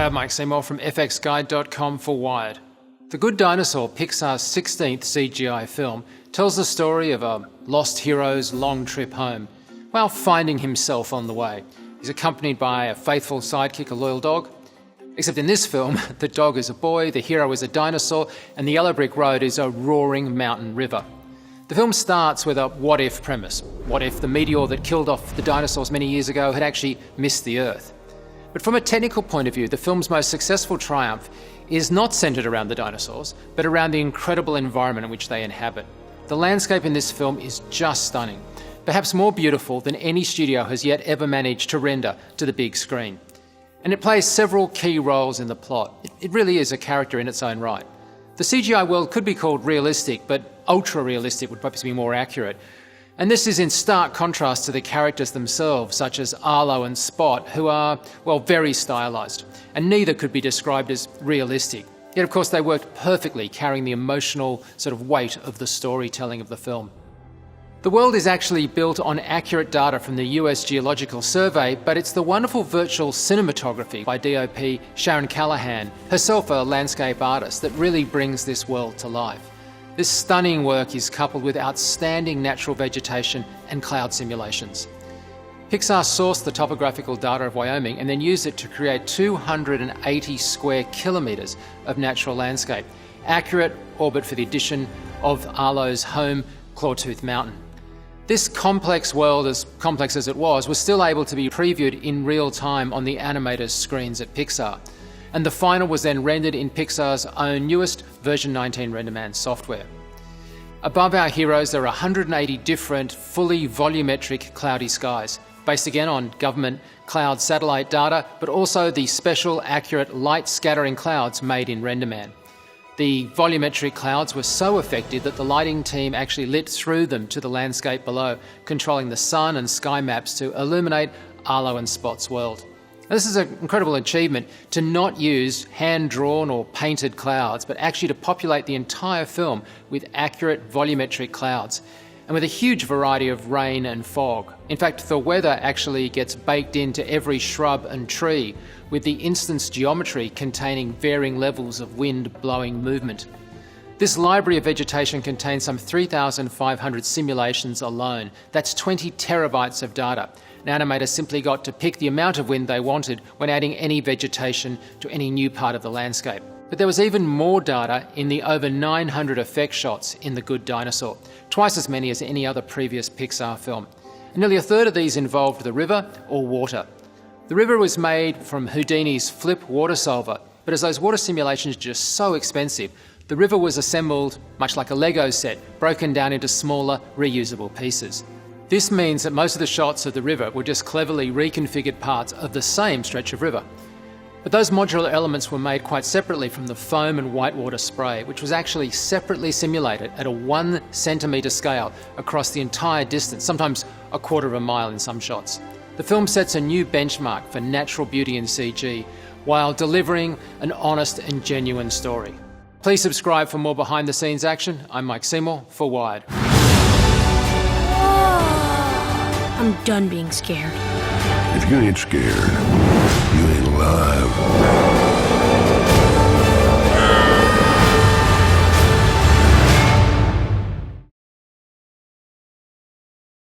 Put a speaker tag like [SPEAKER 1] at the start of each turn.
[SPEAKER 1] Hi, I'm Mike Seymour from fxguide.com for Wired. The Good Dinosaur, Pixar's 16th CGI film, tells the story of a lost hero's long trip home, while finding himself on the way. He's accompanied by a faithful sidekick, a loyal dog. Except in this film, the dog is a boy, the hero is a dinosaur, and the yellow brick road is a roaring mountain river. The film starts with a what-if premise. What if the meteor that killed off the dinosaurs many years ago had actually missed the Earth? But from a technical point of view, the film's most successful triumph is not centred around the dinosaurs, but around the incredible environment in which they inhabit. The landscape in this film is just stunning, perhaps more beautiful than any studio has yet ever managed to render to the big screen. And it plays several key roles in the plot. It really is a character in its own right. The CGI world could be called realistic, but ultra-realistic would perhaps be more accurate. And this is in stark contrast to the characters themselves, such as Arlo and Spot, who are, well, very stylised, and neither could be described as realistic. Yet, of course, they worked perfectly, carrying the emotional sort of weight of the storytelling of the film. The world is actually built on accurate data from the US Geological Survey, but it's the wonderful virtual cinematography by DOP Sharon Callahan, herself a landscape artist, that really brings this world to life. This stunning work is coupled with outstanding natural vegetation and cloud simulations. Pixar sourced the topographical data of Wyoming and then used it to create 280 square kilometres of natural landscape, accurate, all but for the addition of Arlo's home, Clawtooth Mountain. This complex world, as complex as it was still able to be previewed in real time on the animators' screens at Pixar. And the final was then rendered in Pixar's own newest version 19 RenderMan software. Above our heroes, there are 180 different, fully volumetric cloudy skies, based again on government cloud satellite data, but also the special, accurate light scattering clouds made in RenderMan. The volumetric clouds were so effective that the lighting team actually lit through them to the landscape below, controlling the sun and sky maps to illuminate Arlo and Spot's world. This is an incredible achievement to not use hand-drawn or painted clouds, but actually to populate the entire film with accurate volumetric clouds, and with a huge variety of rain and fog. In fact, the weather actually gets baked into every shrub and tree, with the instance geometry containing varying levels of wind-blowing movement. This library of vegetation contains some 3,500 simulations alone. That's 20 terabytes of data. An animator simply got to pick the amount of wind they wanted when adding any vegetation to any new part of the landscape. But there was even more data in the over 900 effect shots in The Good Dinosaur, twice as many as any other previous Pixar film. And nearly a third of these involved the river or water. The river was made from Houdini's Flip water solver, but as those water simulations are just so expensive, the river was assembled much like a Lego set, broken down into smaller, reusable pieces. This means that most of the shots of the river were just cleverly reconfigured parts of the same stretch of river. But those modular elements were made quite separately from the foam and whitewater spray, which was actually separately simulated at a 1 centimetre scale across the entire distance, sometimes a quarter of a mile in some shots. The film sets a new benchmark for natural beauty in CG, while delivering an honest and genuine story. Please subscribe for more behind-the-scenes action. I'm Mike Seymour for Wired.
[SPEAKER 2] I'm done being scared.
[SPEAKER 3] If you ain't scared, you ain't alive.